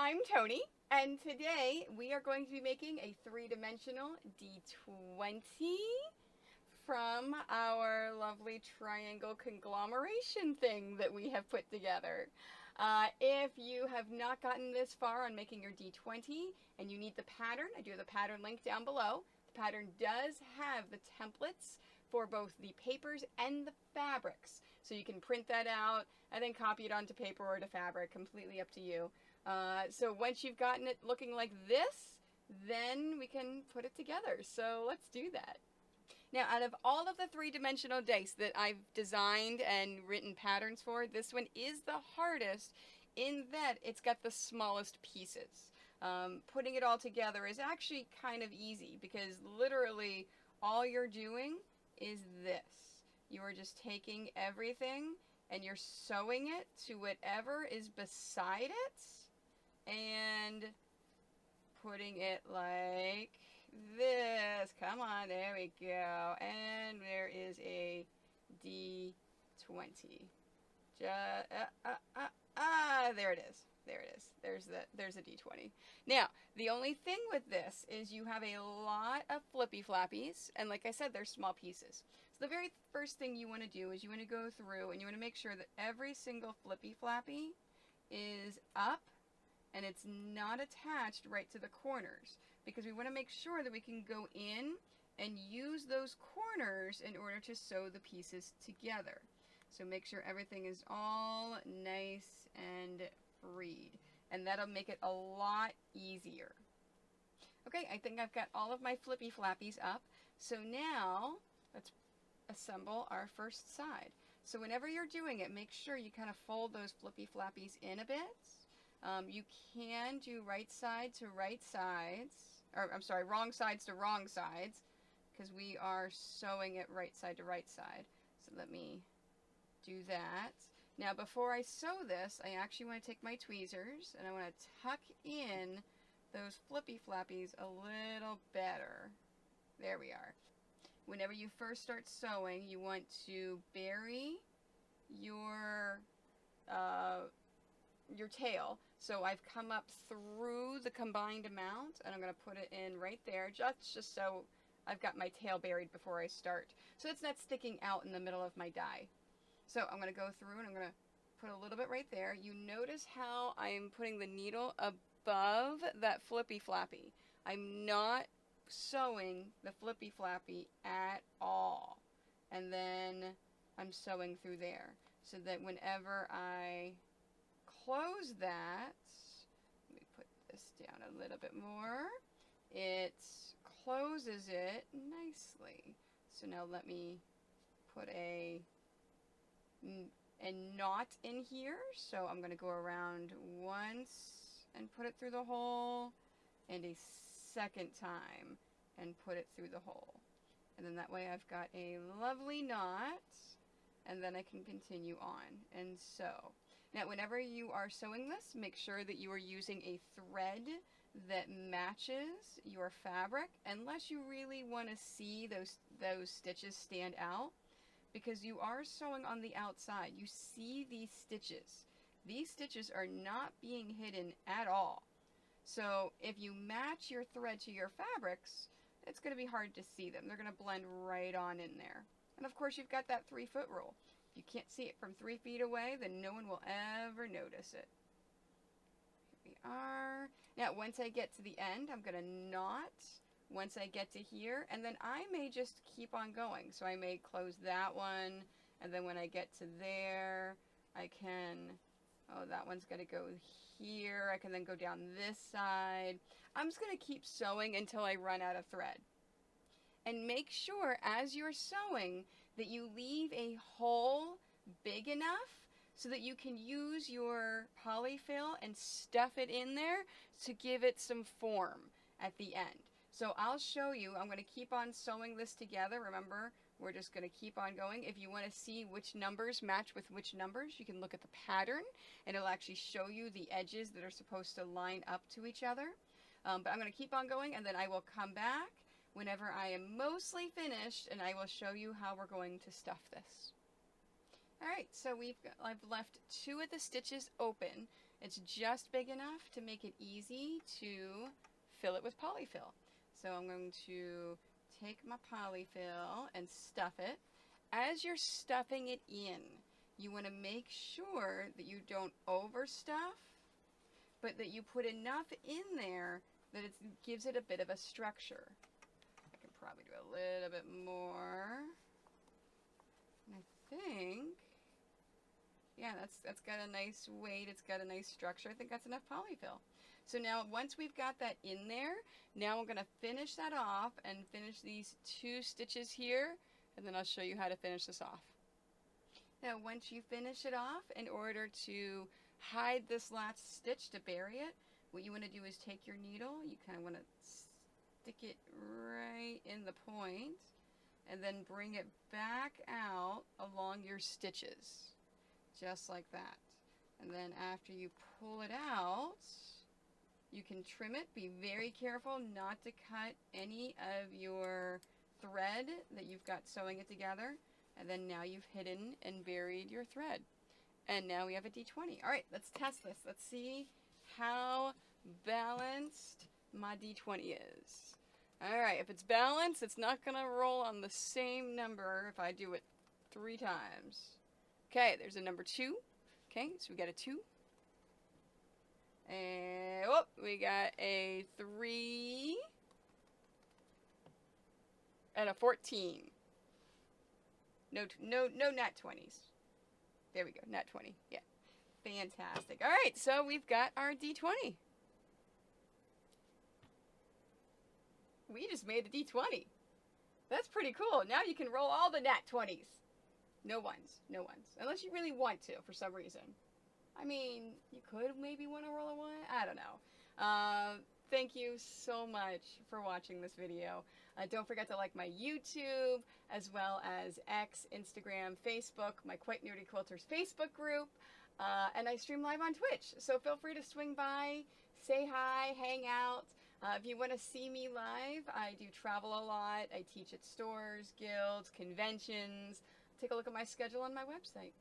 I'm Tony, and today we are going to be making a three-dimensional D20 from our lovely triangle conglomeration thing that we have put together. If you have not gotten this far on making your D20 and you need the pattern, I do have the pattern link down below. The pattern does have the templates for both the papers and the fabrics. So you can print that out and then copy it onto paper or to fabric, completely up to you. So once you've gotten it looking like this, then we can put it together. So let's do that. Now, out of all of the three-dimensional dice that I've designed and written patterns for, this one is the hardest in that it's got the smallest pieces. Putting it all together is actually kind of easy because literally all you're doing is this. You are just taking everything and you're sewing it to whatever is beside it and putting it like this. Come on, there we go. And there is a D20. There it is. There it is. There's a D20. Now, the only thing with this is you have a lot of flippy flappies, and like I said, they're small pieces. So the very first thing you want to do is you want to go through and you want to make sure that every single flippy flappy is up and it's not attached right to the corners, because we want to make sure that we can go in and use those corners in order to sew the pieces together. So make sure everything is all nice and freed, and that'll make it a lot easier. Okay, I think I've got all of my flippy flappies up. So now let's assemble our first side. So whenever you're doing it, make sure you kind of fold those flippy flappies in a bit. You can do right side to right sides, or I'm sorry, wrong sides to wrong sides, because we are sewing it right side to right side. So let me do that. Now before I sew this, I actually want to take my tweezers and I want to tuck in those flippy flappies a little better. There we are. Whenever you first start sewing, you want to bury your tail. So I've come up through the combined amount and I'm going to put it in right there, just so I've got my tail buried before I start, so it's not sticking out in the middle of my die. So I'm going to go through and I'm going to put a little bit right there. You notice how I'm putting the needle above that flippy flappy. I'm not sewing the flippy flappy at all. And then I'm sewing through there so that whenever I close that, let me put this down a little bit more, it closes it nicely. So now let me put a knot in here. So I'm going to go around once and put it through the hole, and a second time and put it through the hole. And then that way I've got a lovely knot, and then I can continue on and sew. Now whenever you are sewing this, make sure that you are using a thread that matches your fabric, unless you really want to see those stitches stand out, because you are sewing on the outside. You see these stitches. These stitches are not being hidden at all. So if you match your thread to your fabrics, it's going to be hard to see them. They're going to blend right on in there. And of course you've got that 3-foot rule. If you can't see it from 3 feet away, then no one will ever notice it. Here we are. Now once I get to the end, I'm going to knot once I get to here, and then I may just keep on going. So I may close that one, and then when I get to there, I can, oh, that one's going to go here. I can then go down this side. I'm just going to keep sewing until I run out of thread. And make sure as you're sewing that you leave a hole big enough so that you can use your polyfill and stuff it in there to give it some form at the end. So I'll show you. I'm going to keep on sewing this together. Remember, we're just going to keep on going. If you want to see which numbers match with which numbers, you can look at the pattern and it'll actually show you the edges that are supposed to line up to each other. But I'm going to keep on going, and then I will come back whenever I am mostly finished and I will show you how we're going to stuff this. Alright, right, so I've left 2 of the stitches open. It's just big enough to make it easy to fill it with polyfill. So I'm going to take my polyfill and stuff it. As you're stuffing it in, you want to make sure that you don't overstuff, but that you put enough in there that it gives it a bit of a structure. I can probably do a little bit more. And I think, yeah, that's got a nice weight. It's got a nice structure. I think that's enough polyfill. So now once we've got that in there, now I'm going to finish that off and finish these 2 stitches here, and then I'll show you how to finish this off. Now once you finish it off, in order to hide this last stitch to bury it, what you want to do is take your needle, you kind of want to stick it right in the point, and then bring it back out along your stitches, just like that. And then after you pull it out, you can trim it. Be very careful not to cut any of your thread that you've got sewing it together. And then now you've hidden and buried your thread. And now we have a D20. All right, let's test this. Let's see how balanced my D20 is. All right, if it's balanced, it's not going to roll on the same number if I do it 3 times. Okay, there's a number 2. Okay, so we got a 2. And oh, we got a 3 and a 14. No nat 20s. There we go, nat 20. Yeah, fantastic. All right, so we've got our D20. We just made a D20. That's pretty cool. Now you can roll all the nat 20s. No ones, no ones, unless you really want to for some reason. I mean, you could maybe want to roll a 1. I don't know. Thank you so much for watching this video. Don't forget to like my YouTube, as well as X, Instagram, Facebook, my Quite Nerdy Quilters Facebook group, and I stream live on Twitch. So feel free to swing by, say hi, hang out. If you want to see me live, I do travel a lot. I teach at stores, guilds, conventions. Take a look at my schedule on my website.